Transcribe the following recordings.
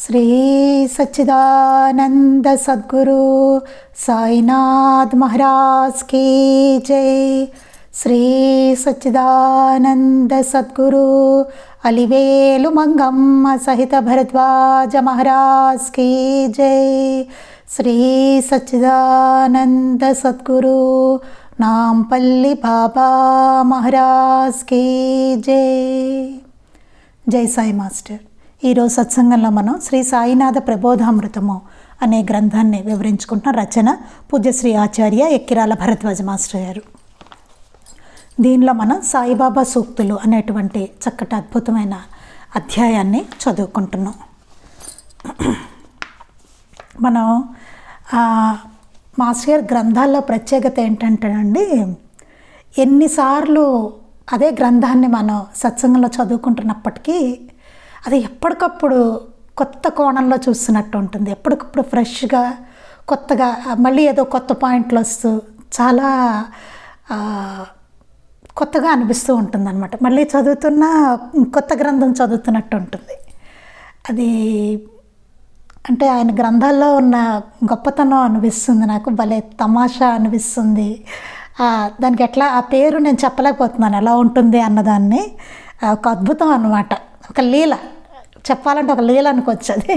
Shri Sachchidananda Sadhguru Sainath Maharaj key జై. శ్రీ సచ్చిదానంద సద్గురు అలివేలు మంగమ్మ సహిత Bharadwaj Maharaj key జై. శ్రీ సచ్చిదానంద సద్గురు నాంపల్లి బాబా మహారాజ్ కీ జై. జై సాయి మాస్టర్. ఈరోజు సత్సంగంలో మనం శ్రీ సాయినాథ ప్రబోధామృతము అనే గ్రంథాన్ని వివరించుకుంటున్న రచన పూజ్యశ్రీ ఆచార్య ఎక్కిరాల భరద్వాజ మాస్టర్ గారు. దీనిలో మనం సాయిబాబా సూక్తులు అనేటువంటి చక్కటి అద్భుతమైన అధ్యాయాన్ని చదువుకుంటున్నాం. మనం మాస్టర్ గారి గ్రంథాల్లో ప్రత్యేకత ఏంటంటేనండి, ఎన్నిసార్లు అదే గ్రంథాన్ని మనం సత్సంగంలో చదువుకుంటున్నప్పటికీ అది ఎప్పటికప్పుడు కొత్త కోణంలో చూస్తున్నట్టు ఉంటుంది. ఎప్పటికప్పుడు ఫ్రెష్గా కొత్తగా మళ్ళీ ఏదో కొత్త పాయింట్లు వస్తూ చాలా కొత్తగా అనిపిస్తూ ఉంటుంది అన్నమాట. మళ్ళీ చదువుతున్న కొత్త గ్రంథం చదువుతున్నట్టు ఉంటుంది. అది అంటే ఆయన గ్రంథాల్లో ఉన్న గొప్పతనం అనిపిస్తుంది నాకు. భలే తమాషా అనిపిస్తుంది. దానికి ఎట్లా ఆ పేరు నేను చెప్పలేకపోతున్నాను ఎలా ఉంటుంది అన్నదాన్ని. ఒక అద్భుతం అన్నమాట, ఒక లీల చెప్పాలంటే ఒక లీల అనుకోవచ్చు. అది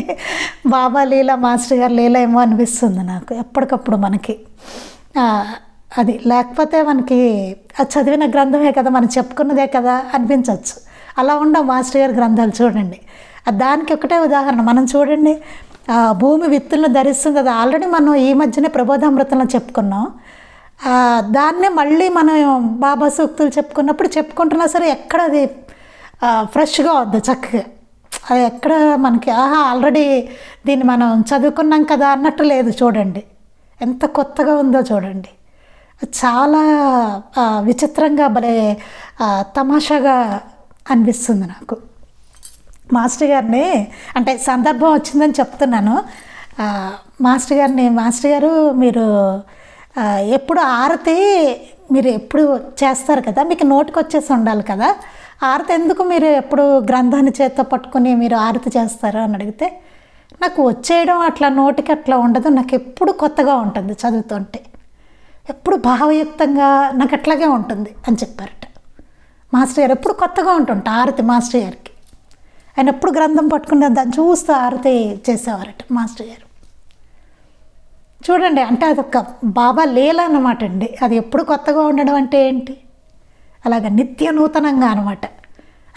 బాబా లీల, మాస్టర్ గారి లీల ఏమో అనిపిస్తుంది నాకు ఎప్పటికప్పుడు మనకి. అది లేకపోతే మనకి అది చదివిన గ్రంథమే కదా, మనం చెప్పుకున్నదే కదా అనిపించవచ్చు. అలా ఉండవు మాస్టర్ గారి గ్రంథాలు చూడండి. దానికి ఒకటే ఉదాహరణ. మనం చూడండి, భూమి విత్తులను ధరిస్తుంది. అది ఆల్రెడీ మనం ఈ మధ్యనే ప్రబోధామృతంలో చెప్పుకున్నాం. దాన్నే మళ్ళీ మనం బాబా సూక్తులు చెప్పుకుంటున్నా సరే ఎక్కడ అది ఫ్రెష్గా వద్దు చక్కగా. అది ఎక్కడ మనకి ఆల్రెడీ దీన్ని మనం చదువుకున్నాం కదా అన్నట్టు లేదు. చూడండి ఎంత కొత్తగా ఉందో చూడండి. చాలా విచిత్రంగా భలే తమాషాగా అనిపిస్తుంది నాకు. మాస్టర్ గారిని అంటే సందర్భం వచ్చిందని చెప్తున్నాను. మాస్టర్ గారు మీరు ఎప్పుడు ఆరతి మీరు ఎప్పుడు చేస్తారు కదా, మీకు నోటికి వచ్చేసి ఉండాలి కదా, ఆరతి ఎందుకు మీరు ఎప్పుడు గ్రంథాన్ని చేత్తో పట్టుకుని మీరు ఆరతి చేస్తారు అని అడిగితే, నాకు వచ్చేయడం అట్లా నోటికి అట్లా ఉండదు, నాకు ఎప్పుడు కొత్తగా ఉంటుంది చదువుతుంటే, ఎప్పుడు భావయుక్తంగా నాకు అట్లాగే ఉంటుంది అని చెప్పారట మాస్టర్ గారు. ఎప్పుడు కొత్తగా ఉంటుంట ఆరతి మాస్టర్ గారికి. ఆయన ఎప్పుడు గ్రంథం పట్టుకుని దాన్ని చూస్తూ ఆరతి చేసేవారట మాస్టర్ గారు. చూడండి, అంటే అదొక బాబా లీల అన్నమాట అండి. అది ఎప్పుడు కొత్తగా ఉండడం అంటే ఏంటి, అలాగ నిత్య నూతనంగా అనమాట.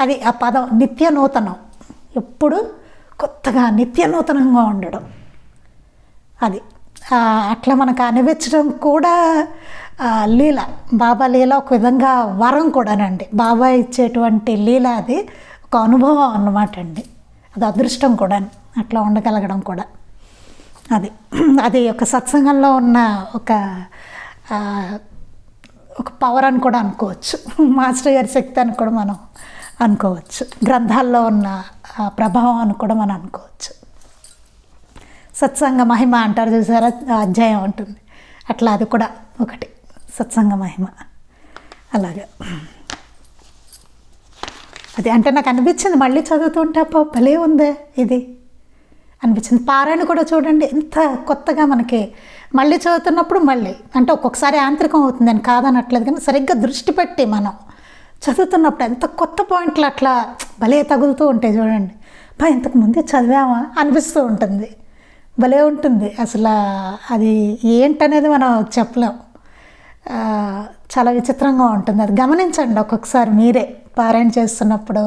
అది ఆ పదం నిత్య నూతనం, ఎప్పుడు కొత్తగా నిత్య నూతనంగా ఉండడం. అది అట్లా మనకు అనిపించడం కూడా లీల, బాబా లీల ఒక విధంగా వరం కూడానండి. బాబా ఇచ్చేటువంటి లీల అది ఒక అనుభవం అన్నమాట అండి. అది అదృష్టం కూడా అట్లా ఉండగలగడం కూడా. అది ఒక సత్సంగంలో ఉన్న ఒక పవర్ అని కూడా అనుకోవచ్చు. మాస్టర్ గారి శక్తి అని కూడా మనం అనుకోవచ్చు. గ్రంథాల్లో ఉన్న ప్రభావం అని కూడా మనం అనుకోవచ్చు. సత్సంగ మహిమ అంటారు చూసారా, అధ్యాయం ఉంటుంది అట్లా. అది కూడా ఒకటి సత్సంగ మహిమ. అలాగే అది అంటే నాకు అనిపించింది మళ్ళీ చదువుతుంటే భలే ఉందే ఇది అనిపించింది. పారాయణ కూడా చూడండి ఎంత కొత్తగా మనకి మళ్ళీ చదువుతున్నప్పుడు మళ్ళీ అంటే ఒక్కొక్కసారి యాంత్రికం అవుతుంది అని కాదనట్లేదు, కానీ సరిగ్గా దృష్టి పెట్టి మనం చదువుతున్నప్పుడు ఎంత కొత్త పాయింట్లు అట్లా భలే తగులుతూ ఉంటాయి చూడండి. ఇంతకు ముందే చదివామా అనిపిస్తూ ఉంటుంది. భలే ఉంటుంది అసలు. అది ఏంటనేది మనం చెప్పలేం. చాలా విచిత్రంగా ఉంటుంది. అది గమనించండి ఒక్కొక్కసారి మీరే పారాయణ చేస్తున్నప్పుడు,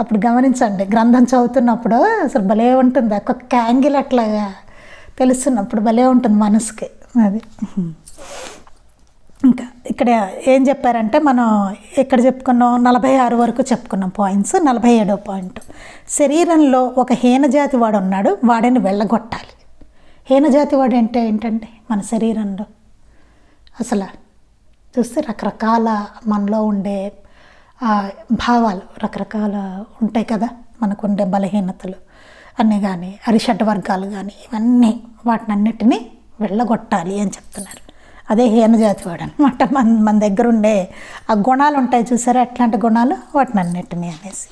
అప్పుడు గమనించండి. గ్రంథం చదువుతున్నప్పుడు అసలు భలే ఉంటుంది. ఒక్కొక్క యాంగిల్ అట్లాగా తెలుస్తున్నప్పుడు భలే ఉంటుంది మనసుకి. అది ఇంకా ఇక్కడ ఏం చెప్పారంటే, మనం ఎక్కడ చెప్పుకున్నాం, 46 వరకు చెప్పుకున్నాం పాయింట్స్. 47వ పాయింట్, శరీరంలో ఒక హీనజాతి వాడు ఉన్నాడు, వాడిని వెళ్ళగొట్టాలి. హీనజాతి వాడు అంటే ఏంటండి, మన శరీరంలో అసలు చూస్తే రకరకాల మనలో ఉండే భావాలు రకరకాల ఉంటాయి కదా, మనకు ఉండే బలహీనతలు అన్నీ కానీ, అరిషడ్ వర్గాలు కానీ, ఇవన్నీ వాటిని అన్నిటినీ వెళ్ళగొట్టాలి అని చెప్తున్నారు. అదే హీనజాతి వాడు అనమాట. మన దగ్గర ఉండే ఆ గుణాలు ఉంటాయి చూసారా, అట్లాంటి గుణాలు వాటిని అన్నిటినీ అనేసి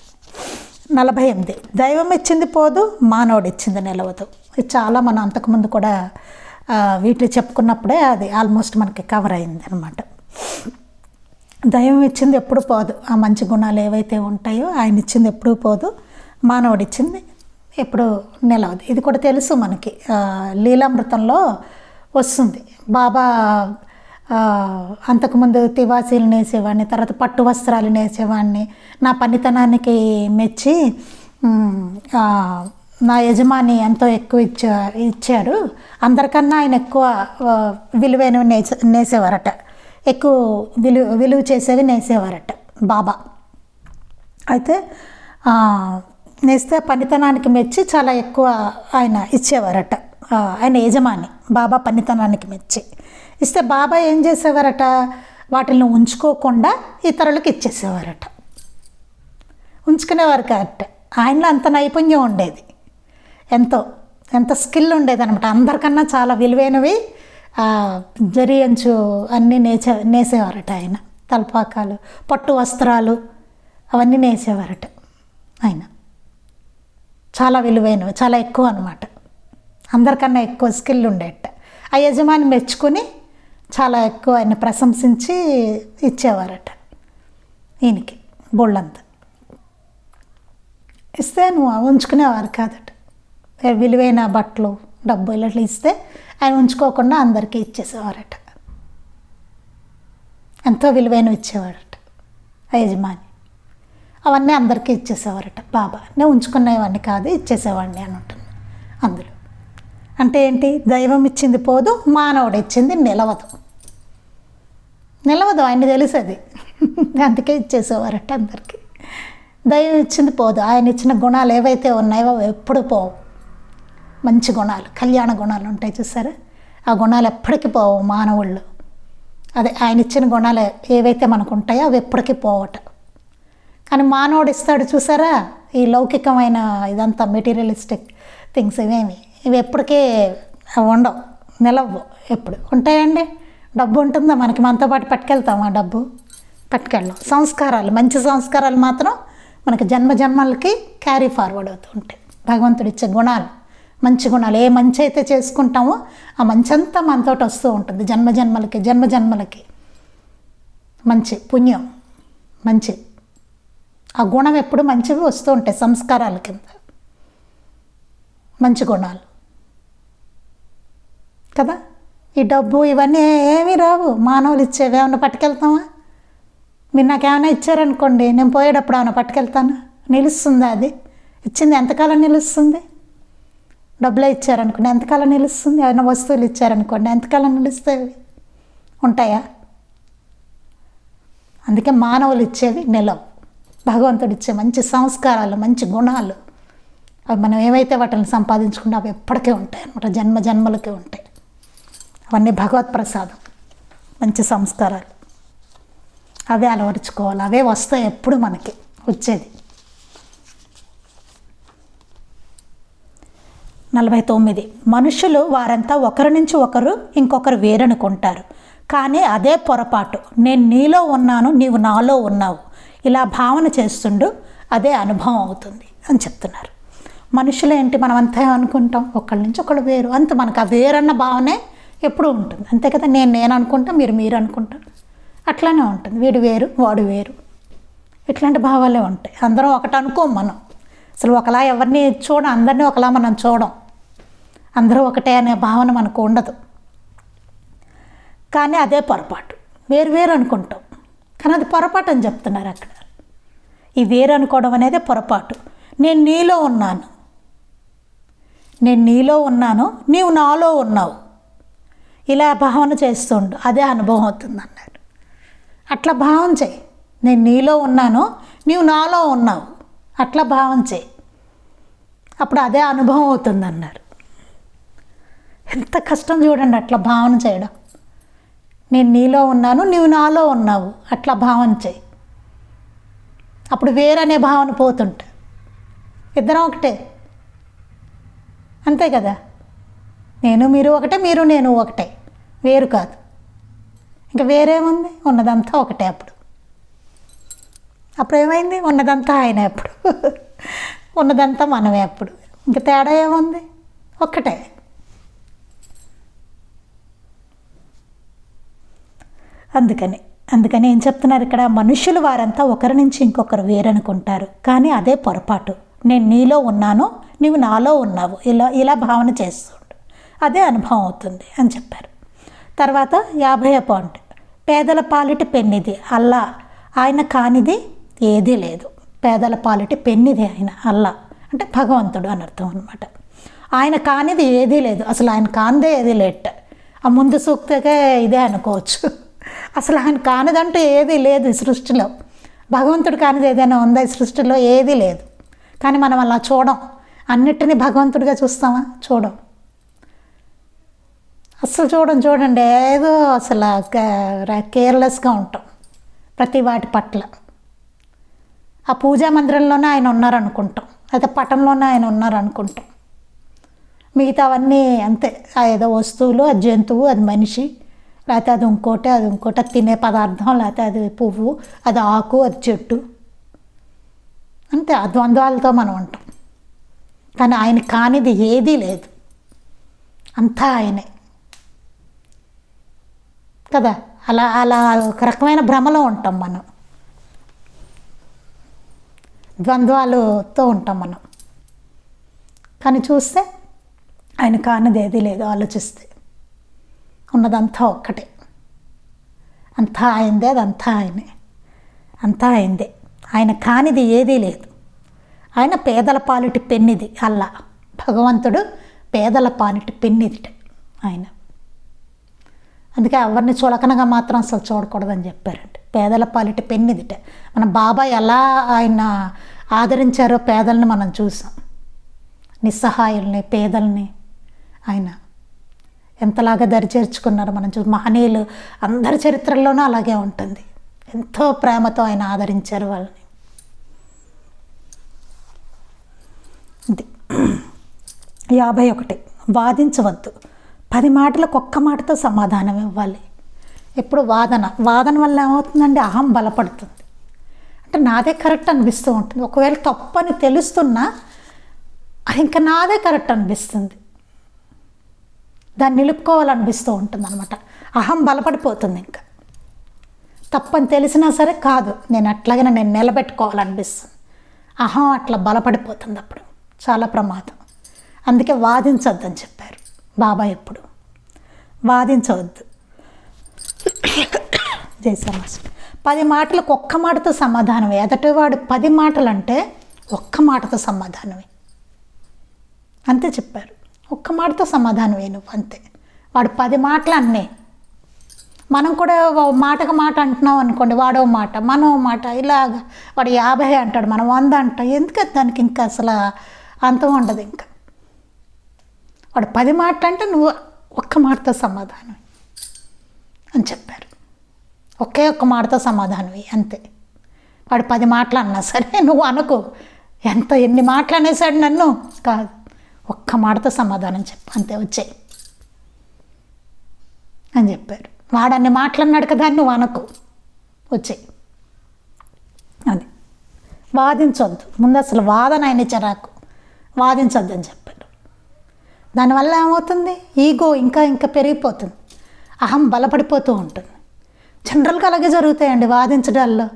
48 దైవం ఇచ్చింది పోదు, మానవుడు ఇచ్చింది నిలవదు. ఇది చాలా మనం అంతకుముందు కూడా వీటిని చెప్పుకున్నప్పుడే అది ఆల్మోస్ట్ మనకి కవర్ అయింది అనమాట. దైవం ఇచ్చింది ఎప్పుడు పోదు, ఆ మంచి గుణాలు ఏవైతే ఉంటాయో ఆయన ఇచ్చింది ఎప్పుడూ పోదు, మానవుడు ఇచ్చింది ఎప్పుడు నిలవదు. ఇది కూడా తెలుసు మనకి, లీలామృతంలో వస్తుంది. బాబా అంతకుముందు తివాసీలు నేసేవాడిని, తర్వాత పట్టు వస్త్రాలు నేసేవాడిని, నా పనితనానికి మెచ్చి నా యజమాని ఎంతో ఎక్కువ ఇచ్చారు, అందరికన్నా ఆయన ఎక్కువ విలువైనవి నేసేవారట, ఎక్కువ విలువ చేసేవి నేసేవారట బాబా. అయితే నేస్తే పనితనానికి మెచ్చి చాలా ఎక్కువ ఆయన ఇచ్చేవారట, ఆయన యజమాని బాబా పనితనానికి మెచ్చి ఇస్తే బాబా ఏం చేసేవారట, వాటిని ఉంచుకోకుండా ఇతరులకు ఇచ్చేసేవారట. ఉంచుకునేవారు కాదట, ఆయనలో అంత నైపుణ్యం ఉండేది, ఎంత స్కిల్ ఉండేది అనమాట. అందరికన్నా చాలా విలువైనవి జరి అంచు అన్నీ నేసేవారట ఆయన. తలపాకాలు, పట్టు వస్త్రాలు అవన్నీ నేసేవారట ఆయన. చాలా విలువైనవి, చాలా ఎక్కువ అనమాట, అందరికన్నా ఎక్కువ స్కిల్ ఉండేట. ఆ యజమాని మెచ్చుకొని చాలా ఎక్కువ ఆయన ప్రశంసించి ఇచ్చేవారట ఈయనకి బోళ్ళంతా. ఇస్తే నువ్వు ఉంచుకునేవారు కాదట, విలువైన బట్టలు డబ్బు ఇలా ఇస్తే ఆయన ఉంచుకోకుండా అందరికీ ఇచ్చేసేవారట. ఎంతో విలువైనవి ఇచ్చేవారట ఆ యజమాని, అవన్నీ అందరికీ ఇచ్చేసేవారట. బాబా నేను ఉంచుకునేవాడిని కాదు, ఇచ్చేసేవాడిని అని ఉంటుంది అందులో. అంటే ఏంటి, దైవం ఇచ్చింది పోదు, మానవుడు ఇచ్చింది నిలవదు. ఆయన తెలుసు అది, అందుకే ఇచ్చేసేవారట అందరికీ. దైవం ఇచ్చింది పోదు, ఆయన ఇచ్చిన గుణాలు ఏవైతే ఉన్నాయో అవి ఎప్పుడు పోవు. మంచి గుణాలు, కళ్యాణ గుణాలు ఉంటాయి చూసారా, ఆ గుణాలు ఎప్పటికీ పోవు మానవుళ్ళు. అదే ఆయన ఇచ్చిన గుణాలు ఏవైతే మనకు ఉంటాయో అవి ఎప్పటికీ పోవట. కానీ మానవుడు ఇస్తాడు చూసారా, ఈ లౌకికమైన ఇదంతా మెటీరియలిస్టిక్ థింగ్స్ ఇవి ఎప్పటికీ ఉండవు, నిలవు. ఎప్పుడు ఉంటాయండి? డబ్బు ఉంటుందా మనకి, మనతో పాటు పట్టుకెళ్తాం ఆ డబ్బు? పట్టుకెళ్ళాం. సంస్కారాలు, మంచి సంస్కారాలు మాత్రం మనకి జన్మలకి క్యారీ ఫార్వర్డ్ అవుతూ ఉంటాయి. భగవంతుడు ఇచ్చే గుణాలు, మంచి గుణాలు, ఏ మంచి అయితే చేసుకుంటామో ఆ మంచి అంతా మనతోటి వస్తూ ఉంటుంది. జన్మలకి మంచి పుణ్యం, మంచి ఆ గుణం ఎప్పుడు మంచివి వస్తూ ఉంటాయి సంస్కారాల కింద, మంచి గుణాలు కదా. ఈ డబ్బు ఇవన్నీ ఏమీ రావు, మానవులు ఇచ్చేవి. ఏమన్నా పట్టుకెళ్తామా? మీరు నాకేమైనా ఇచ్చారనుకోండి, నేను పోయేటప్పుడు ఏమైనా పట్టుకెళ్తాను? నిలుస్తుందా అది? ఇచ్చింది ఎంతకాలం నిలుస్తుంది? డబ్బులే ఇచ్చారనుకోండి ఎంతకాలం నిలుస్తుంది? ఏమైనా వస్తువులు ఇచ్చారనుకోండి ఎంతకాలం నిలుస్తాయి? ఉంటాయా? అందుకే మానవులు ఇచ్చేవి నిలవు. భగవంతుడు ఇచ్చే మంచి సంస్కారాలు, మంచి గుణాలు, అవి మనం ఏవైతే వాటిని సంపాదించుకుంటే అవి ఎప్పటికీ ఉంటాయి అనమాట, జన్మలకి ఉంటాయి. అవన్నీ భగవత్ ప్రసాదం, మంచి సంస్కారాలు, అవే అలవరుచుకోవాలి, అవే వస్తాయి ఎప్పుడు మనకి వచ్చేది. 49 మనుషులు వారంతా ఒకరి నుంచి ఒకరు ఇంకొకరు వేరనుకుంటారు, కానీ అదే పొరపాటు. నేను నీలో ఉన్నాను, నీవు నాలో ఉన్నావు, ఇలా భావన చేస్తుండు, అదే అనుభవం అవుతుంది అని చెప్తున్నారు. మనుషులు ఏంటి, మనం అంతా అనుకుంటాం ఒకళ్ళ నుంచి ఒకళ్ళు వేరు, అంత మనకు ఆ వేరన్న భావనే ఎప్పుడూ ఉంటుంది, అంతే కదా. నేను అనుకుంటా, మీరు అనుకుంటా, అట్లానే ఉంటుంది. వీడు వేరు, వాడు వేరు, ఇట్లాంటి భావాలే ఉంటాయి. అందరం ఒకటి అనుకోం మనం, అసలు ఒకలా ఎవరిని అందరినీ ఒకలా మనం చూడం, అందరూ ఒకటే అనే భావన మనకు ఉండదు. కానీ అదే పొరపాటు, వేరు అనుకుంటాం, కానీ అది పొరపాటు అని చెప్తున్నారు అక్కడ. ఈ వేరు అనుకోవడం అనేది పొరపాటు. నేను నీలో ఉన్నాను, నీవు నాలో ఉన్నావు, ఇలా భావన చేస్తుండు, అదే అనుభవం అవుతుంది అన్నారు. అట్లా భావం చేయి. నేను నీలో ఉన్నాను, నీవు నాలో ఉన్నావు, అట్లా భావం చేయి, అప్పుడు అదే అనుభవం అవుతుంది అన్నారు. ఎంత కష్టం చూడండి అట్లా భావన చేయడం. నేను నీలో ఉన్నాను, నీవు నాలో ఉన్నావు, అట్లా భావన చేయి, అప్పుడు వేరనే భావన పోతుంటా. ఇద్దరం ఒకటే, అంతే కదా. నేను మీరు ఒకటే, మీరు నేను ఒకటే, వేరు కాదు. ఇంకా వేరేముంది, ఉన్నదంతా ఒకటే. అప్పుడు ఏమైంది, ఉన్నదంతా ఆయన. అప్పుడు ఉన్నదంతా మనమే అప్పుడు. ఇంక తేడా ఏముంది? ఒక్కటే. అందుకని ఏం చెప్తున్నారు ఇక్కడ? మనుషులు వారంతా ఒకరి నుంచి ఇంకొకరు వేరనుకుంటారు, కానీ అదే పొరపాటు. నేను నీలో ఉన్నాను, నీవు నాలో ఉన్నావు, ఇలా భావన చేస్తుండు, అదే అనుభవం అవుతుంది అని చెప్పారు. తర్వాత 50వ పాయింట్, పేదల పాలిటి పెన్నిది అల్లా, ఆయన కానిది ఏదీ లేదు. పేదల పాలిటి పెన్నిది ఆయన, అల్లా అంటే భగవంతుడు అని అర్థం అనమాట. ఆయన కానిది ఏదీ లేదు, అసలు ఆయన కానిదే ఏదీ లేట్. ఆ ముందు సూక్తిగా ఇదే అనుకోవచ్చు. అసలు ఆయన కానిదంటూ ఏదీ లేదు ఈ సృష్టిలో. భగవంతుడు కానిది ఏదైనా ఉందా ఈ సృష్టిలో? ఏదీ లేదు. కానీ మనం అలా చూడం, అన్నిటినీ భగవంతుడిగా చూస్తామా? చూడం, అస్సలు చూడండి, ఏదో అసలు కేర్లెస్గా ఉంటాం ప్రతి వాటి పట్ల. ఆ పూజా మందిరంలోనే ఆయన ఉన్నారనుకుంటాం, అయితే పటంలోనే ఆయన ఉన్నారనుకుంటాం. మిగతావన్నీ అంతే, ఏదో వస్తువులు, అది జంతువు, అది మనిషి, లేకపోతే అది ఇంకోటి, అది తినే పదార్థం, లేకపోతే అది పువ్వు, అది ఆకు, అది చెట్టు, అంతే. ఆ ద్వంద్వాలతో మనం ఉంటాం. కానీ ఆయన కానిది ఏదీ లేదు, అంతా ఆయనే కదా. అలా ఒక రకమైన భ్రమలో ఉంటాం మనం, ద్వంద్వాలతో ఉంటాం మనం. కానీ చూస్తే ఆయన కానిది ఏదీ లేదు. ఆలోచిస్తే ఉన్నదంతా ఒక్కటే, అంతా ఆయనదే, అదంతా ఆయనే, అంతా ఆయనదే. ఆయన కానిది ఏదీ లేదు. ఆయన పేదల పాలిటి పెన్నిది అల్లా, భగవంతుడు పేదల పాలిటి పెన్నిదిట ఆయన. అందుకే ఎవరిని చులకనగా మాత్రం అసలు చూడకూడదని చెప్పారండి. పేదల పాలిటి పెన్నిదిట. మన బాబా ఎలా ఆయన ఆదరించారో పేదల్ని మనం చూసాం, నిస్సహాయుల్ని, పేదల్ని ఆయన ఎంతలాగా దరిచేర్చుకున్నారో మనం మహనీయులు అందరి చరిత్రల్లోనూ అలాగే ఉంటుంది. ఎంతో ప్రేమతో ఆయన ఆదరించారు వాళ్ళని. ఇది 51, వాదించవద్దు. 10 మాటలకు ఒక్క మాటతో సమాధానం ఇవ్వాలి. ఎప్పుడు వాదన వల్ల ఏమవుతుందండి? అహం బలపడుతుంది. అంటే నాదే కరెక్ట్ అనిపిస్తూ ఉంటుంది. ఒకవేళ తప్పు అని తెలుస్తున్నా ఇంకా నాదే కరెక్ట్ అనిపిస్తుంది, దాన్ని నిలుపుకోవాలనిపిస్తూ ఉంటుంది అనమాట. అహం బలపడిపోతుంది. ఇంకా తప్పని తెలిసినా సరే కాదు, నేను నిలబెట్టుకోవాలనిపిస్తుంది. అహం అట్లా బలపడిపోతుంది, అప్పుడు చాలా ప్రమాదం. అందుకే వాదించొద్దని చెప్పారు బాబా. ఎప్పుడు వాదించవద్దు. జయశ్రీనివాస్ 10 మాటలకు ఒక్క మాటతో సమాధానమే. ఎదటివాడు 10 మాటలు అంటే ఒక్క మాటతో సమాధానమే, అంతే చెప్పారు. ఒక్క మాటతో సమాధానమే నువ్వు, అంతే. వాడు 10 మాటలు అన్నే. మనం కూడా మాటకు మాట అంటున్నాం అనుకోండి, వాడో మాట, మనో మాట, ఇలాగా. వాడు 50 అంటాడు, మనం 100 అంటాం. ఎందుకంటే దానికి ఇంకా అసలు అంతం ఉండదు. ఇంకా వాడు 10 మాటలు అంటే నువ్వు ఒక్క మాటతో సమాధానం అని చెప్పారు. ఒక్క మాటతో సమాధానమే, అంతే. వాడు 10 మాటలు అన్నా సరే నువ్వు అనుకో, ఎన్ని మాటలు అనేసాడు నన్ను, కాదు, ఒక్క మాటతో సమాధానం చెప్పు, అంతే, వచ్చాయి అని చెప్పారు. వాడు అన్ని మాటలన్నాడు కదా అని నువ్వు అనుకో, వచ్చాయి. అది వాదించొద్దు. ముందు అసలు వాదన ఆయన చిరాకు, వాదించొద్దు అని చెప్పారు. దానివల్ల ఏమవుతుంది? ఈగో ఇంకా పెరిగిపోతుంది, అహం బలపడిపోతూ ఉంటుంది. జనరల్గా అలాగే జరుగుతాయండి వాదించడాల్లో.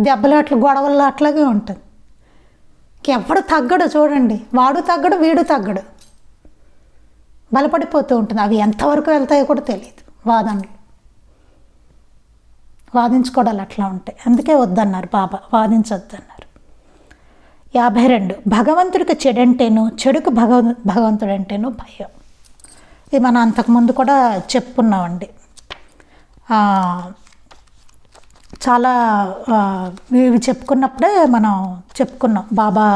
దెబ్బలాట్లు, గొడవల్లో అట్లాగే ఉంటుంది. ఎవడు తగ్గడు చూడండి, వాడు తగ్గడు, వీడు తగ్గడు, బలపడిపోతూ ఉంటుంది. అవి ఎంతవరకు వెళ్తాయో కూడా తెలియదు వాదనలు. వాదించుకోవడాలు అట్లా ఉంటాయి. అందుకే వద్దన్నారు బాబా, వాదించొద్దన్నారు. 52, భగవంతుడికి చెడంటేను, చెడుకు భగవంతుడంటేను భయం. ఇది మనం అంతకుముందు కూడా చెప్పుకున్నామండి. చాలా ఇవి చెప్పుకున్నప్పుడే మనం చెప్పుకున్నాం. బాబా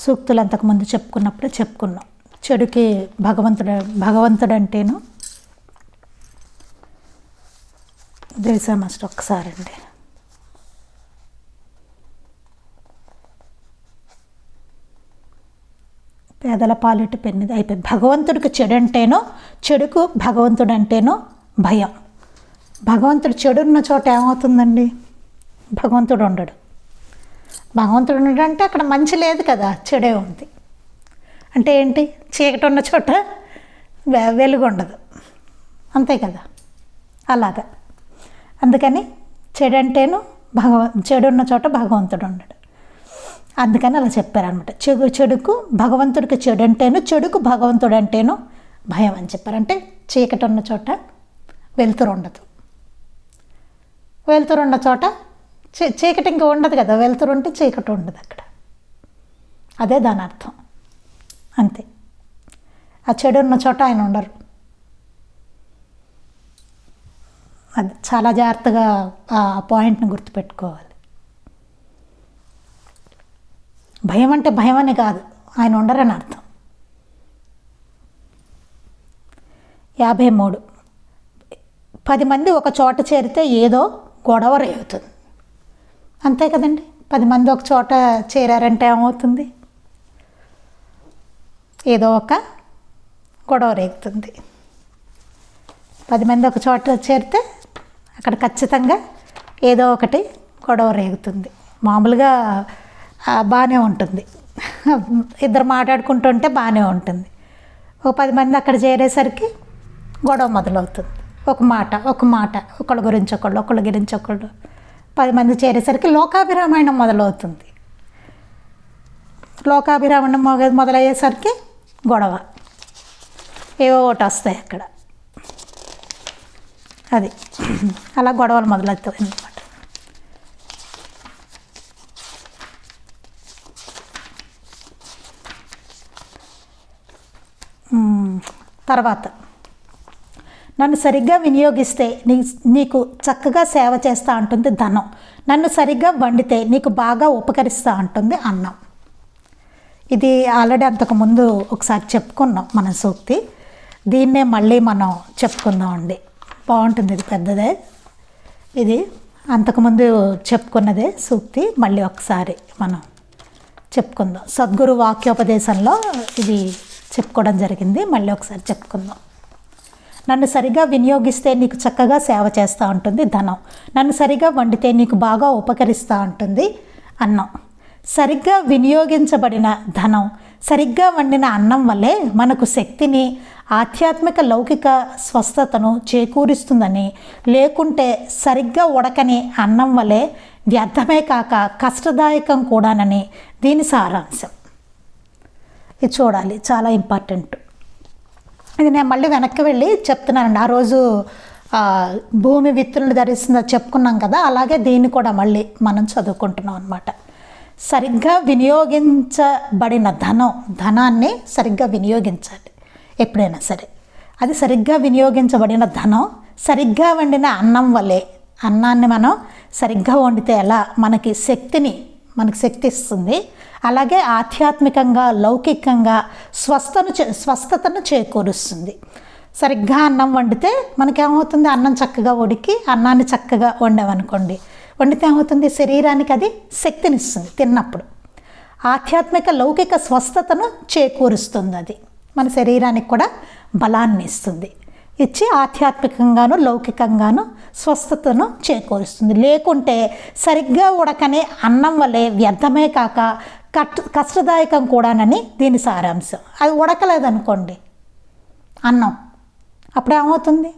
సూక్తులు అంతకుముందు చెప్పుకున్నప్పుడే చెప్పుకున్నాం. చెడుకి భగవంతుడంటేను దేశా మాస్టర్ ఒక్కసారి అండి. పేదల పాలిటి పెన్నిది అయిపోయి. భగవంతుడికి చెడంటేనో, చెడుకు భగవంతుడంటేనో భయం. భగవంతుడు చెడున్న చోట ఏమవుతుందండి? భగవంతుడు ఉండడు. భగవంతుడు ఉన్నాడంటే అక్కడ మంచి లేదు కదా, చెడే ఉంది. అంటే ఏంటి? చీకటి ఉన్న చోట వెలుగు ఉండదు, అంతే కదా. అలాగా అందుకని చెడంటేను చెడు ఉన్న చోట భగవంతుడు ఉండడు. అందుకని అలా చెప్పారనమాట. చెడుకు భగవంతుడికి చెడు అంటేను, చెడుకు భగవంతుడు అంటేను భయం అని చెప్పారు. అంటే చీకటి ఉన్న చోట వెలుతురు ఉండదు, వెలుతురు ఉన్న చోట చీకటి ఇంకా ఉండదు కదా, వెలుతురు ఉంటే చీకటి ఉండదు అక్కడ. అదే దాని అర్థం, అంతే. ఆ చెడు ఉన్న చోట ఆయన ఉండరు. అది చాలా జాగ్రత్తగా ఆ పాయింట్ని గుర్తుపెట్టుకోవాలి. భయం అంటే భయం అని కాదు, ఆయన ఉండరని అర్థం. 53. 10 మంది ఒక చోట చేరితే ఏదో గొడవ రేగుతుంది. అంతే కదండి, 10 మంది ఒక చోట చేరారంటే ఏమవుతుంది? ఏదో ఒక గొడవ రేగుతుంది. 10 మంది ఒక చోట చేరితే అక్కడ ఖచ్చితంగా ఏదో ఒకటి గొడవ రేగుతుంది. మామూలుగా బాగానే ఉంటుంది, ఇద్దరు మాట్లాడుకుంటుంటే బాగానే ఉంటుంది. ఒక 10 మంది అక్కడ చేరేసరికి గొడవ మొదలవుతుంది. ఒక మాట ఒకళ్ళ గురించి ఒకళ్ళ గురించి ఒకళ్ళు 10 మంది చేరేసరికి లోకాభిరామాయణం మొదలవుతుంది. లోకాభిరామాయణం మొదలయ్యేసరికి గొడవ, ఏవో ఒకటి వస్తాయి అక్కడ. అది అలా గొడవలు మొదలవుతాయి అన్నమాట. తర్వాత నన్ను సరిగ్గా వినియోగిస్తే నీకు చక్కగా సేవ చేస్తా అంటుంది ధనం. నన్ను సరిగ్గా వండితే నీకు బాగా ఉపకరిస్తా అంటుంది అన్నం. ఇది ఆల్రెడీ అంతకుముందు ఒకసారి చెప్పుకున్నాం మన సూక్తి. దీన్నే మళ్ళీ మనం చెప్పుకుందామండి, బాగుంటుంది. ఇది పెద్దదే, ఇది అంతకుముందు చెప్పుకున్నదే సూక్తి. మళ్ళీ ఒకసారి మనం చెప్పుకుందాం. సద్గురు వాక్యోపదేశంలో ఇది చెప్పుకోవడం జరిగింది, మళ్ళీ ఒకసారి చెప్పుకుందాం. నన్ను సరిగా వినియోగిస్తే నీకు చక్కగా సేవ చేస్తూ ఉంటుంది ధనం. నన్ను సరిగా వండితే నీకు బాగా ఉపకరిస్తూ ఉంటుంది అన్నం. సరిగ్గా వినియోగించబడిన ధనం, సరిగ్గా వండిన అన్నం వల్లే మనకు శక్తిని, ఆధ్యాత్మిక లౌకిక స్వస్థతను చేకూరుస్తుందని, లేకుంటే సరిగ్గా ఉడకని అన్నం వల్లే వ్యర్థమే కాక కష్టదాయకం కూడానని దీని సారాంశం. ఇది చూడాలి, చాలా ఇంపార్టెంట్. ఇది నేను మళ్ళీ వెనక్కి వెళ్ళి చెప్తున్నానండి. ఆ రోజు భూమి విత్తులను ధరిస్తుందని చెప్పుకున్నాం కదా, అలాగే దీన్ని కూడా మళ్ళీ మనం చదువుకుంటున్నాం అన్నమాట. సరిగ్గా వినియోగించబడిన ధనాన్ని సరిగ్గా వినియోగించాలి ఎప్పుడైనా సరే. అది సరిగ్గా వినియోగించబడిన ధనం సరిగ్గా వండిన అన్నం వల్లే. అన్నాన్ని మనం సరిగ్గా వండితే ఎలా మనకి శక్తి ఇస్తుంది, అలాగే ఆధ్యాత్మికంగా లౌకికంగా స్వస్థతను చేకూరుస్తుంది. సరిగ్గా అన్నం వండితే మనకేమవుతుంది? అన్నం చక్కగా ఉడికి అన్నాన్ని చక్కగా వండామనుకోండి, వండితే ఏమవుతుంది? శరీరానికి అది శక్తినిస్తుంది తిన్నప్పుడు. ఆధ్యాత్మిక లౌకిక స్వస్థతను చేకూరుస్తుంది. అది మన శరీరానికి కూడా బలాన్ని ఇస్తుంది. ఇచ్చి ఆధ్యాత్మికంగాను లౌకికంగాను స్వస్థతను చేకూరుస్తుంది. లేకుంటే సరిగ్గా ఉడకనే అన్నం వల్లే వ్యర్థమే కాక కష్టదాయకం కూడానని దీని సారాంశం. అది ఉడకలేదనుకోండి అన్నం, అప్పుడు ఏమవుతుంది?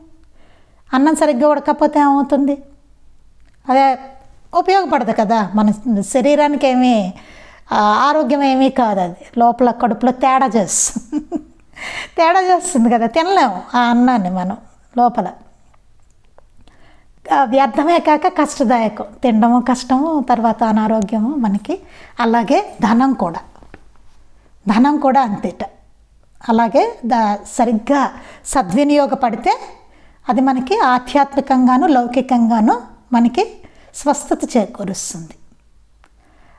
అన్నం సరిగ్గా ఉడకపోతే ఏమవుతుంది? అదే ఉపయోగపడదు కదా, మన శరీరానికి ఏమీ ఆరోగ్యం ఏమీ కాదు. అది లోపల కడుపులో తేడా చేస్తుంది కదా, తినలేము ఆ అన్నాన్ని మనం లోపల. వ్యర్థమే కాక కష్టదాయకం, తినడము కష్టము, తర్వాత అనారోగ్యము మనకి. అలాగే ధనం కూడా అంతేట. అలాగే సరిగ్గా సద్వినియోగపడితే అది మనకి ఆధ్యాత్మికంగాను లౌకికంగాను మనకి స్వస్థత చేకూరుస్తుంది.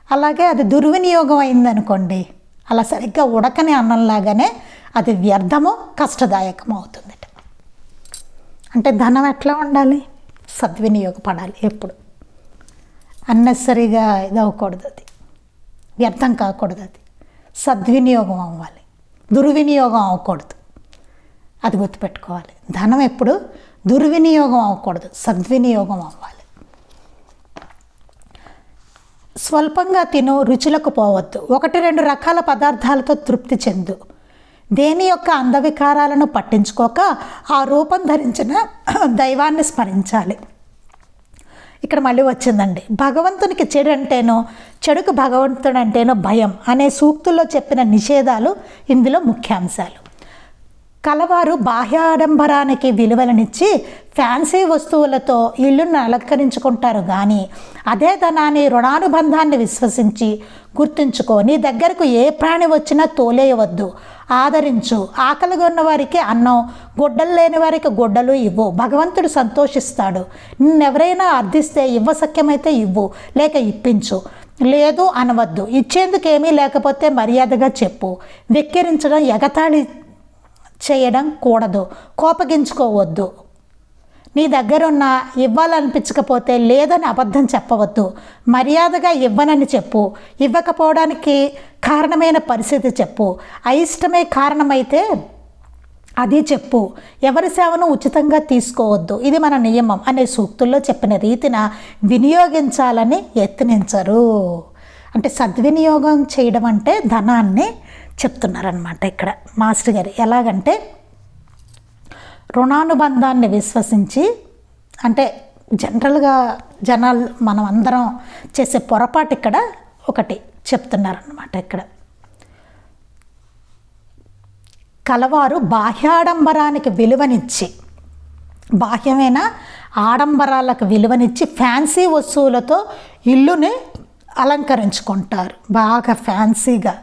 అలాగే అది దుర్వినియోగం అయిందనుకోండి, అలా సరిగ్గా ఉడకని అన్నంలాగానే అది వ్యర్థము కష్టదాయకం అవుతుందట. అంటే ధనం ఎట్లా ఉండాలి? సద్వినియోగపడాలి. ఎప్పుడు అన్నెసరిగా ఇది అవ్వకూడదు, అది వ్యర్థం కాకూడదు, అది సద్వినియోగం అవ్వాలి, దుర్వినియోగం అవ్వకూడదు. అది గుర్తుపెట్టుకోవాలి. ధనం ఎప్పుడు దుర్వినియోగం అవ్వకూడదు, సద్వినియోగం అవ్వాలి. స్వల్పంగా తిను, రుచులకు పోవద్దు. 1-2 రకాల పదార్థాలతో తృప్తి చెందు. దేని యొక్క అందవికారాలను పట్టించుకోక ఆ రూపం ధరించిన దైవాన్ని స్మరించాలి. ఇక్కడ మళ్ళీ వచ్చిందండి, భగవంతునికి చెడు అంటేనో, చెడుకు భగవంతుడు అంటేనో భయం అనే సూక్తుల్లో చెప్పిన నిషేధాలు ఇందులో ముఖ్యాంశాలు. కలవారు బాహ్యాడంబరానికి విలువలనిచ్చి ఫ్యాన్సీ వస్తువులతో ఇల్లును అలంకరించుకుంటారు, కానీ అదే ధనాన్ని రుణానుబంధాన్ని విశ్వసించి గుర్తుంచుకో. నీ దగ్గరకు ఏ ప్రాణి వచ్చినా తోలేయవద్దు, ఆదరించు. ఆకలిగా ఉన్న వారికి అన్నం, గుడ్డలు లేని వారికి గుడ్డలు ఇవ్వు. భగవంతుడు సంతోషిస్తాడు. నిన్నెవరైనా అర్థిస్తే ఇవ్వశక్యమైతే ఇవ్వు, లేక ఇప్పించు. లేదు అనవద్దు. ఇచ్చేందుకేమీ లేకపోతే మర్యాదగా చెప్పు. వెక్కిరించడం, ఎగతాళి చేయడం కూడదు. కోపగించుకోవద్దు. నీ దగ్గరున్న ఇవ్వాలనిపించకపోతే లేదని అబద్ధం చెప్పవద్దు. మర్యాదగా ఇవ్వనని చెప్పు. ఇవ్వకపోవడానికి కారణమైన పరిస్థితి చెప్పు. అయిష్టమే కారణమైతే అది చెప్పు. ఎవరి సేవను ఉచితంగా తీసుకోవద్దు, ఇది మన నియమం అనే సూక్తుల్లో చెప్పిన రీతిన వినియోగించాలని యత్నించరు. అంటే సద్వినియోగం చేయడం అంటే ధనాన్ని చెప్తున్నారనమాట ఇక్కడ మాస్టర్ గారు. ఎలాగంటే రుణానుబంధాన్ని విశ్వసించి, అంటే జనరల్గా జనాలు మనం అందరం చేసే పొరపాటు ఇక్కడ ఒకటి చెప్తున్నారనమాట. ఇక్కడ కలవారు బాహ్యాడంబరానికి విలువనిచ్చి, బాహ్యమైన ఆడంబరాలకు విలువనిచ్చి ఫ్యాన్సీ వస్తువులతో ఇల్లుని అలంకరించుకుంటారు. బాగా ఫ్యాన్సీగా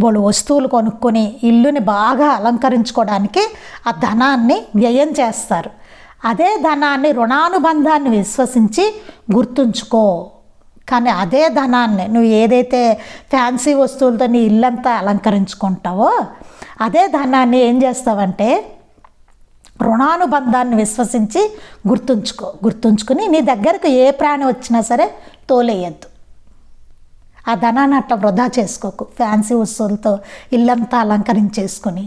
వాళ్ళు వస్తువులు కొనుక్కొని ఇల్లుని బాగా అలంకరించుకోవడానికి ఆ ధనాన్ని వ్యయం చేస్తారు. అదే ధనాన్ని రుణానుబంధాన్ని విశ్వసించి గుర్తుంచుకో. కానీ అదే ధనాన్ని నువ్వు ఏదైతే ఫ్యాన్సీ వస్తువులతో నీ ఇల్లంతా అలంకరించుకుంటావో అదే ధనాన్ని ఏం చేస్తావంటే రుణానుబంధాన్ని విశ్వసించి గుర్తుంచుకుని నీ దగ్గరకు ఏ ప్రాణి వచ్చినా సరే తోలేయద్దు. ఆ ధనాన్ని అట్లా వృధా చేసుకోకు. ఫ్యాన్సీ వస్తువులతో ఇల్లంతా అలంకరించేసుకొని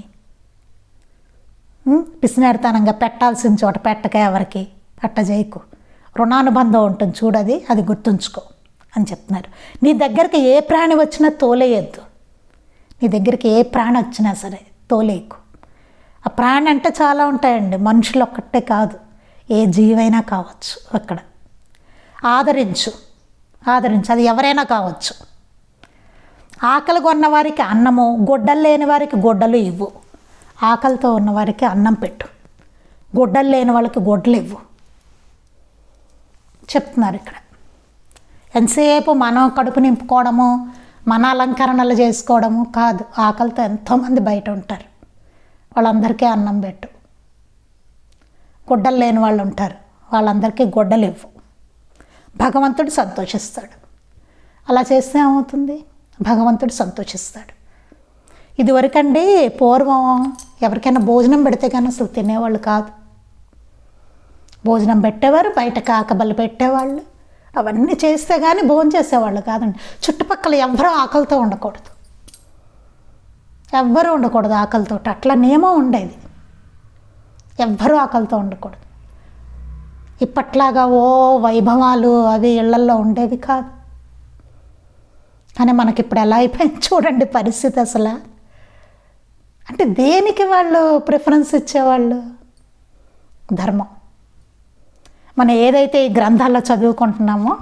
పిసినారితనంగా పెట్టాల్సిన చోట పెట్టక ఎవరికి అట్ట చేయకు. రుణానుబంధం ఉంటుంది చూడది, అది గుర్తుంచుకో అని చెప్తున్నారు. నీ దగ్గరికి ఏ ప్రాణి వచ్చినా తోలేయద్దు. నీ దగ్గరికి ఏ ప్రాణి వచ్చినా సరే తోలేయకు. ఆ ప్రాణి అంటే చాలా ఉంటాయండి, మనుషులు ఒక్కటే కాదు, ఏ జీవైనా కావచ్చు. అక్కడ ఆదరించు, అది ఎవరైనా కావచ్చు. ఆకలి కొన్న వారికి అన్నము, గొడ్డలు లేని వారికి గొడ్డలు ఇవ్వు. ఆకలితో ఉన్నవారికి అన్నం పెట్టు, గొడ్డలు లేని వాళ్ళకి గొడ్డలు ఇవ్వు చెప్తున్నారు ఇక్కడ. ఎంతసేపు మనం కడుపు నింపుకోవడము, మన అలంకరణలు చేసుకోవడము కాదు. ఆకలితో ఎంతోమంది బయట ఉంటారు, వాళ్ళందరికీ అన్నం పెట్టు. గొడ్డలు లేని వాళ్ళు ఉంటారు, వాళ్ళందరికీ గొడ్డలు ఇవ్వు. భగవంతుడు సంతోషిస్తాడు. అలా చేస్తే ఏమవుతుంది? భగవంతుడు సంతోషిస్తాడు. ఇదివరకండి పూర్వం ఎవరికైనా భోజనం పెడితే కానీ అసలు తినేవాళ్ళు కాదు. భోజనం పెట్టేవారు, బయట కాకబల్లి పెట్టేవాళ్ళు, అవన్నీ చేస్తే కానీ భోజనం చేసేవాళ్ళు కాదండి. చుట్టుపక్కల ఎవ్వరూ ఆకలితో ఉండకూడదు, ఎవ్వరూ ఉండకూడదు ఆకలితో. అట్లా నియమం ఉండేది, ఎవ్వరూ ఆకలితో ఉండకూడదు. ఇప్పట్లాగా ఓ వైభవాలు అవి ఇళ్లల్లో ఉండేవి కాదు. కానీ మనకి ఇప్పుడు ఎలా అయిపోయింది చూడండి పరిస్థితి అసలు. అంటే దేనికి వాళ్ళు ప్రిఫరెన్స్ ఇచ్చేవాళ్ళు? ధర్మం. మనం ఏదైతే ఈ గ్రంథాల్లో చదువుకుంటున్నామో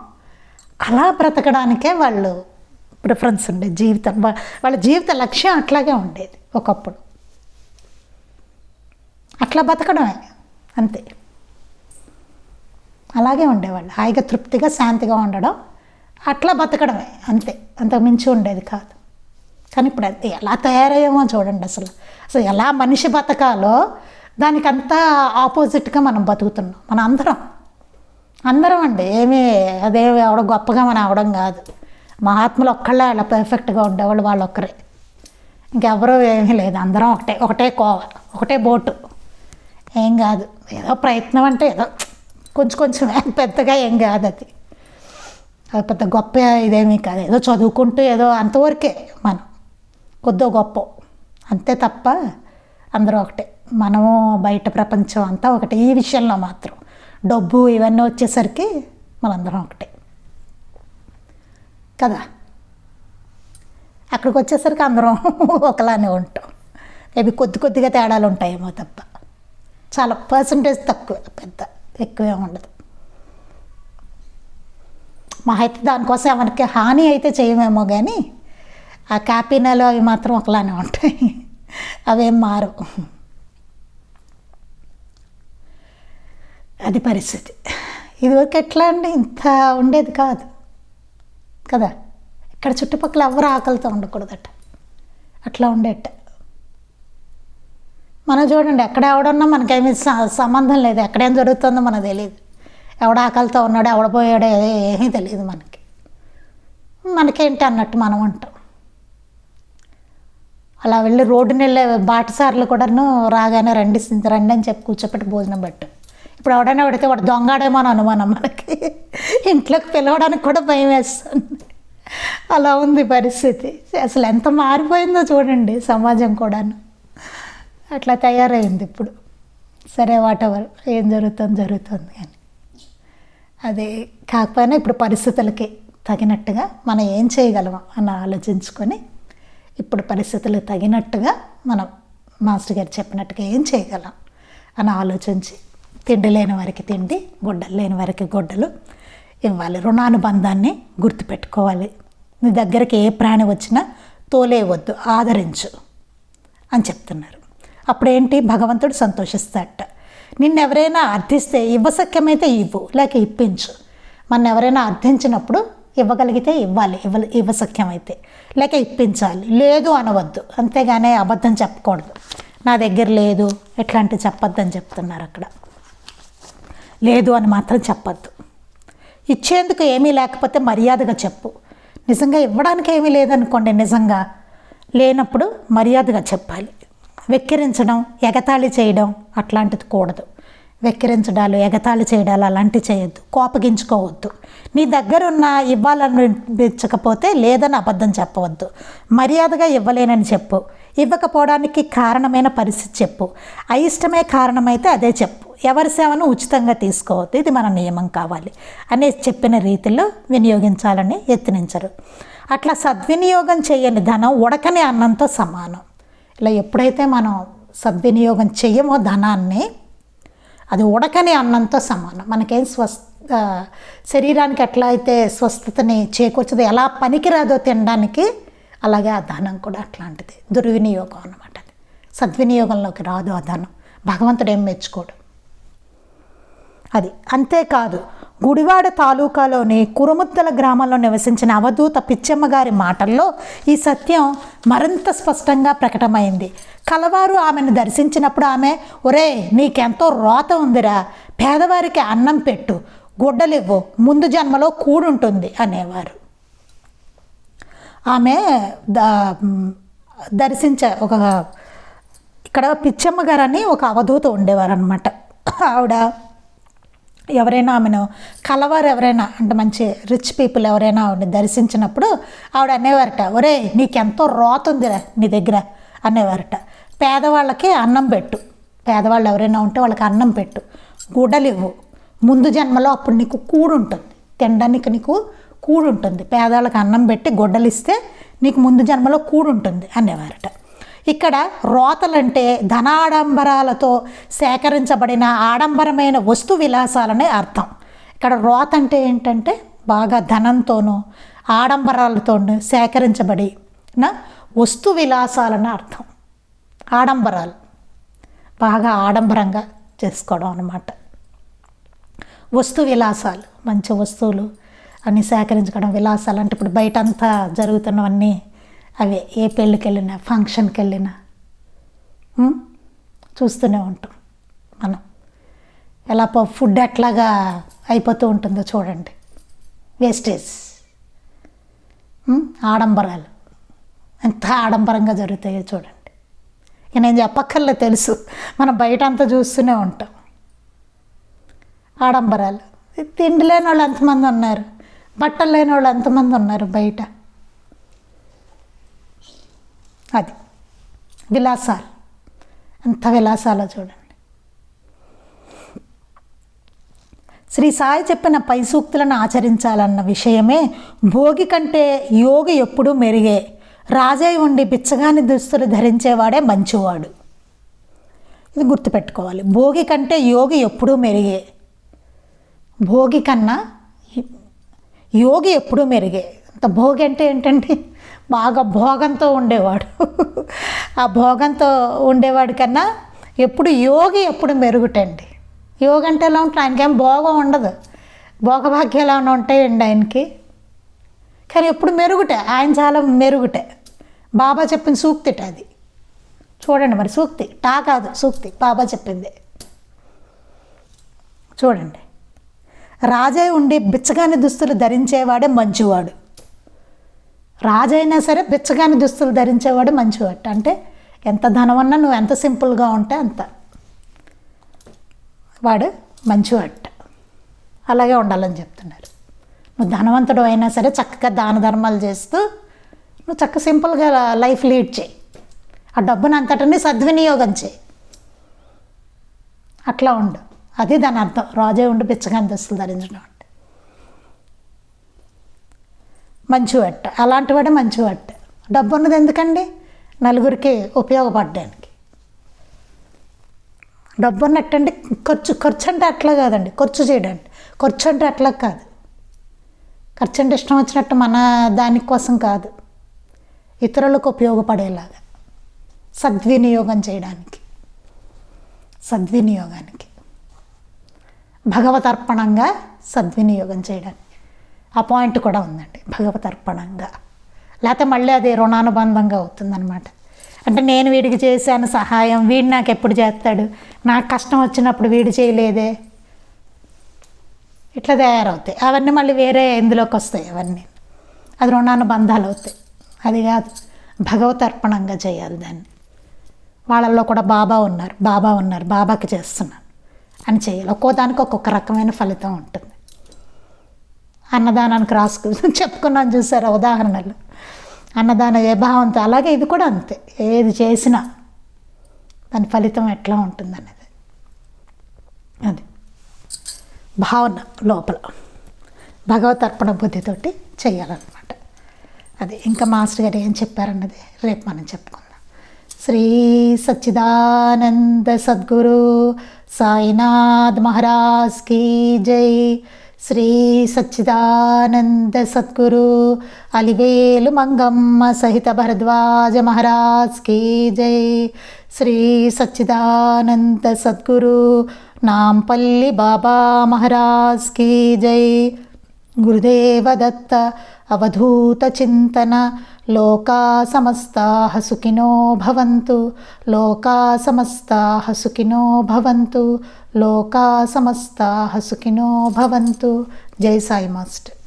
అలా బ్రతకడానికే వాళ్ళు ప్రిఫరెన్స్ ఉండేది. జీవితం, వాళ్ళ జీవిత లక్ష్యం అట్లాగే ఉండేది ఒకప్పుడు. అట్లా బతకడమే అంతే. అలాగే ఉండేవాళ్ళు, హాయిగా తృప్తిగా శాంతిగా ఉండడం, అట్లా బతకడమే అంతే, అంతకు మించి ఉండేది కాదు. కానీ ఇప్పుడు అది ఎలా తయారయ్యామో చూడండి. అసలు ఎలా మనిషి బతకాలో దానికంతా ఆపోజిట్గా మనం బతుకుతున్నాం. మన అందరం అండి. అదే అవడం గొప్పగా మనం అవడం కాదు. మహాత్ములు ఒక్కళ్ళే అలా పర్ఫెక్ట్గా ఉండేవాళ్ళు, వాళ్ళు ఒక్కరే, ఇంకెవరూ ఏమీ లేదు. అందరం ఒకటే కోవ, ఒకటే బోటు. ఏం కాదు, ఏదో ప్రయత్నం అంటే ఏదో కొంచెం పెద్దగా ఏం కాదు. అది పెద్ద గొప్ప ఇదేమీ కాదు. ఏదో చదువుకుంటూ ఏదో అంతవరకే మనం కొద్దో గొప్ప అంతే తప్ప అందరూ ఒకటే. మనము బయట ప్రపంచం అంతా ఒకటే. ఈ విషయంలో మాత్రం డబ్బు ఇవన్నీ వచ్చేసరికి మనందరం ఒకటే. కదా. అక్కడికి వచ్చేసరికి అందరం ఒకలానే ఉంటాం. మేబీ కొద్దిగా తేడాలు ఉంటాయేమో తప్ప, చాలా పర్సంటేజ్ తక్కువ, పెద్ద ఎక్కువే ఉండదు. మా అయితే దానికోసం ఎవరికి హాని అయితే చేయమేమో, కానీ ఆ క్యాపినాలు అవి మాత్రం ఒకలానే ఉంటాయి, అవేం మారవు. అది పరిస్థితి. ఇదివరకు ఎట్లా అండి, ఇంత ఉండేది కాదు కదా. ఇక్కడ చుట్టుపక్కల ఎవరు ఆకలితో ఉండకూడదట, అట్లా ఉండేట. మనం చూడండి, ఎక్కడ ఎవడున్నా మనకేమీ సంబంధం లేదు, ఎక్కడేం జరుగుతుందో మనకు తెలియదు. ఎవడ ఆకలితో ఉన్నాడో ఎవడ పోయాడో ఏమీ తెలియదు మనకి. మనకేంటి అన్నట్టు మనం ఉంటాం. అలా వెళ్ళి రోడ్డుని వెళ్ళే బాటసార్లు కూడాను రాగానే రండి అని చెప్పి కూర్చోపెట్టి భోజనం పెట్టు. ఇప్పుడు ఎవడైనా పెడితే వాడు దొంగాడేమో అని అనుమానం మనకి, ఇంట్లోకి పిలవడానికి కూడా భయం వేస్తుంది. అలా ఉంది పరిస్థితి. అసలు ఎంత మారిపోయిందో చూడండి సమాజం కూడాను, అట్లా తయారైంది ఇప్పుడు. సరే వాటెవర్, ఏం జరుగుతుంది కానీ అది కాకపోయినా ఇప్పుడు పరిస్థితులకి తగినట్టుగా మనం ఏం చేయగలము అని ఆలోచించుకొని, ఇప్పుడు పరిస్థితులకు తగినట్టుగా మనం మాస్టర్ గారు చెప్పినట్టుగా ఏం చేయగలం అని ఆలోచించి, తిండి లేని వారికి తిండి, గుడ్డలు లేని వారికి గుడ్డలు ఇవ్వాలి. రుణానుబంధాన్ని గుర్తుపెట్టుకోవాలి. నీ దగ్గరికి ఏ ప్రాణి వచ్చినా తోలేవద్దు, ఆదరించు అని చెప్తున్నారు. అప్పుడేంటి, భగవంతుడు సంతోషిస్తాడట. నిన్నెవరైనా అర్థిస్తే ఇవ్వశక్యమైతే ఇవ్వు, లేక ఇప్పించు. మన ఎవరైనా అర్థించినప్పుడు ఇవ్వగలిగితే ఇవ్వాలి, ఇవ్వశక్యమైతే, లేక ఇప్పించాలి. లేదు అనవద్దు, అంతేగానే అబద్ధం చెప్పకూడదు. నా దగ్గర లేదు ఎట్లాంటివి చెప్పొద్దని చెప్తున్నారు అక్కడ. లేదు అని మాత్రం చెప్పద్దు. ఇచ్చేందుకు ఏమీ లేకపోతే మర్యాదగా చెప్పు. నిజంగా ఇవ్వడానికి ఏమీ లేదనుకోండి, నిజంగా లేనప్పుడు మర్యాదగా చెప్పాలి. వెక్కిరించడం, ఎగతాళి చేయడం అట్లాంటిది కూడదు. వెక్కిరించడాలు, ఎగతాళి చేయడాలు అలాంటివి చేయొద్దు. కోపగించుకోవద్దు. నీ దగ్గర ఉన్న ఇవ్వాలనిపించకపోతే లేదని అబద్ధం చెప్పవద్దు. మర్యాదగా ఇవ్వలేనని చెప్పు. ఇవ్వకపోవడానికి కారణమైన పరిస్థితి చెప్పు. అయిష్టమే కారణమైతే అదే చెప్పు. ఎవరి సేవను ఉచితంగా తీసుకోవద్దు, ఇది మన నియమం కావాలి అని చెప్పిన రీతిలో వినియోగించాలని యత్నించరు. అట్లా సద్వినియోగం చేయని ధనం ఉడకని అన్నంతో సమానం. ఇలా ఎప్పుడైతే మనం సద్వినియోగం చెయ్యమో ధనాన్ని, అది ఉడకని అన్నంతో సమానం. మనకేం శరీరానికి ఎట్లా అయితే స్వస్థతని చేకూర్చదో, ఎలా పనికిరాదో తినడానికి, అలాగే ఆ ధనం కూడా అట్లాంటిది. దుర్వినియోగం అన్నమాట. అది సద్వినియోగంలోకి రాదు ఆ ధనం. భగవంతుడు ఏం మెచ్చుకోడు అది. అంతేకాదు, గుడివాడ తాలూకాలోని కురుముద్దల గ్రామంలో నివసించిన అవధూత పిచ్చమ్మ గారి మాటల్లో ఈ సత్యం మరింత స్పష్టంగా ప్రకటమైంది. కలవారు ఆమెను దర్శించినప్పుడు ఆమె, ఒరే నీకెంతో రోత ఉందిరా, పేదవారికి అన్నం పెట్టు, గుడ్డలివ్వు, ముందు జన్మలో కూడుంటుంది అనేవారు. ఆమె ఇక్కడ పిచ్చమ్మ గారు అని ఒక అవధూత ఉండేవారు అనమాట. ఆవిడ ఎవరైనా ఆమెను కలవారు ఎవరైనా అంటే మంచి రిచ్ పీపుల్ ఎవరైనా ఆవిడని దర్శించినప్పుడు ఆవిడ అనేవారట, ఒరే నీకెంతో రోత ఉందిరా నీ దగ్గర అనేవారట. పేదవాళ్ళకి అన్నం పెట్టు, పేదవాళ్ళు ఎవరైనా ఉంటే వాళ్ళకి అన్నం పెట్టు, గుడ్డలివ్వు, ముందు జన్మలో అప్పుడు నీకు కూడుంటుంది, తినడానికి నీకు కూడుంటుంది. పేదవాళ్ళకి అన్నం పెట్టి గుడ్డలిస్తే నీకు ముందు జన్మలో కూడుంటుంది అనేవారట. ఇక్కడ రోతలంటే ధనాడంబరాలతో సేకరించబడిన ఆడంబరమైన వస్తు విలాసాలనే అర్థం. ఇక్కడ రోత అంటే ఏంటంటే బాగా ధనంతోనూ ఆడంబరాలతోనూ సేకరించబడిన వస్తు విలాసాలని అర్థం. ఆడంబరాలు బాగా ఆడంబరంగా చేసుకోవడం అన్నమాట. వస్తు విలాసాలు, మంచి వస్తువులు అన్నీ సేకరించుకోవడం. విలాసాలు అంటే ఇప్పుడు బయట అంతా జరుగుతున్నవన్నీ అవే. ఏ పెళ్ళికి వెళ్ళినా, ఫంక్షన్కి వెళ్ళినా చూస్తూనే ఉంటాం మనం. ఎలా ఫుడ్ ఎట్లాగా అయిపోతూ ఉంటుందో చూడండి. వేస్టేజ్, ఆడంబరాలు ఎంత ఆడంబరంగా జరుగుతాయో చూడండి. ఇక నేను చెప్పక్కర్లే, తెలుసు, మనం బయట అంతా చూస్తూనే ఉంటాం ఆడంబరాలు. తిండి లేని వాళ్ళు ఎంతమంది ఉన్నారు, బట్టలు లేని వాళ్ళు ఎంతమంది ఉన్నారు బయట. అది విలాసాలు, ఎంత విలాసాలో చూడండి. శ్రీ సాయి చెప్పిన పై సూక్తులను ఆచరించాలన్న విషయమే భోగి కంటే యోగి ఎప్పుడూ మెరుగే. రాజై ఉండి బిచ్చగాని దుస్తులు ధరించేవాడే మంచివాడు. ఇది గుర్తుపెట్టుకోవాలి. భోగి కంటే యోగి ఎప్పుడూ మెరుగే. భోగి కన్నా యోగి ఎప్పుడూ మెరుగే. అంత భోగి అంటే ఏంటంటే బాగా భోగంతో ఉండేవాడు. ఆ భోగంతో ఉండేవాడి కన్నా ఎప్పుడు యోగి ఎప్పుడు మెరుగుటండి. యోగి అంటే ఎలా ఉంటుంది? ఆయనకేం భోగం ఉండదు, భోగభాగ్యాలు ఏమైనా ఉంటాయండి ఆయనకి. కానీ ఎప్పుడు మెరుగుటే, ఆయన చాలా మెరుగుటే. బాబా చెప్పిన సూక్తిట అది. చూడండి మరి, సూక్తి టా కాదు, సూక్తి బాబా చెప్పింది. చూడండి, రాజై ఉండి బిచ్చగాని దుస్తులు ధరించేవాడే మంచివాడు. రాజైనా సరే బిచ్చగాని దుస్తులు ధరించేవాడు మంచివాడు. అంటే ఎంత ధనం ఉన్నా నువ్వు ఎంత సింపుల్గా ఉంటే అంత వాడు మంచివాడు. అలాగే ఉండాలని చెప్తున్నారు. నువ్వు ధనవంతుడు అయినా సరే చక్కగా దాన ధర్మాలు చేస్తూ నువ్వు చక్కగా సింపుల్గా లైఫ్ లీడ్ చేయి. ఆ డబ్బును అంతటిని సద్వినియోగం చేయి. అట్లా ఉండు. అది దాని అర్థం. రాజే ఉండి బిచ్చగాని దుస్తులు ధరించడం అంటే మంచివాడు. అలాంటి వాడే మంచివాడు. డబ్బు ఉన్నది ఎందుకండి? నలుగురికి ఉపయోగపడడానికి. డబ్బు ఉన్నట్టండి ఖర్చు అంటే అట్లా కాదండి. ఖర్చు చేయడానికి ఖర్చు అంటే అట్లా కాదు. ఖర్చు అంటే ఇష్టం వచ్చినట్టు మన దానికోసం కాదు, ఇతరులకు ఉపయోగపడేలాగా సద్వినియోగం చేయడానికి, సద్వినియోగానికి, భగవతర్పణంగా సద్వినియోగం చేయడానికి. ఆ పాయింట్ కూడా ఉందండి, భగవతర్పణంగా. లేకపోతే మళ్ళీ అది రుణానుబంధంగా అవుతుందన్నమాట. అంటే నేను వీడికి చేశాను సహాయం, వీడు నాకు ఎప్పుడు చేస్తాడు, నాకు కష్టం వచ్చినప్పుడు వీడు చేయలేదే, ఇట్లా తయారవుతాయి. అవన్నీ మళ్ళీ వేరే ఇందులోకి వస్తాయి. అవన్నీ అది రుణానుబంధాలు అవుతాయి. అది కాదు, భగవతర్పణంగా చేయాలి దాన్ని. వాళ్ళల్లో కూడా బాబా ఉన్నారు, బాబాకి చేస్తున్నాను అని చేయాలి. ఒక్కో దానికి ఒక్కొక్క రకమైన ఫలితం ఉంటుంది. అన్నదానానికి చెప్పుకున్నాను చూసారా ఉదాహరణలు. అన్నదాన ఏ భావంతో, అలాగే ఇది కూడా అంతే. ఏది చేసినా దాని ఫలితం ఎట్లా ఉంటుంది అనేది అది భావన లోపల భగవతర్పణ బుద్ధితోటి చేయాలన్నమాట. అది ఇంకా మాస్టర్ గారు ఏం చెప్పారన్నది రేపు మనం చెప్పుకుందాం. శ్రీ సచ్చిదానంద సద్గురు సాయినాథ్ మహారాజ్ కీ జై. శ్రీ సచ్చిదానంద సద్గురు అలివేలు మంగమ్మ సహిత భరద్వాజ మహారాజ్ కీ జై. శ్రీ సచ్చిదానంద సద్గురు నాంపల్లి బాబా మహారాజ్ కీ జై. గురుదేవ దత్త అవధూత చింతన. లోకా సమస్తాః సుఖినో భవంతు. లోకా సమస్తాః సుఖినో భవంతు. లోకా సమస్తాః సుఖినో భవంతు. జై సాయి మాస్టర్.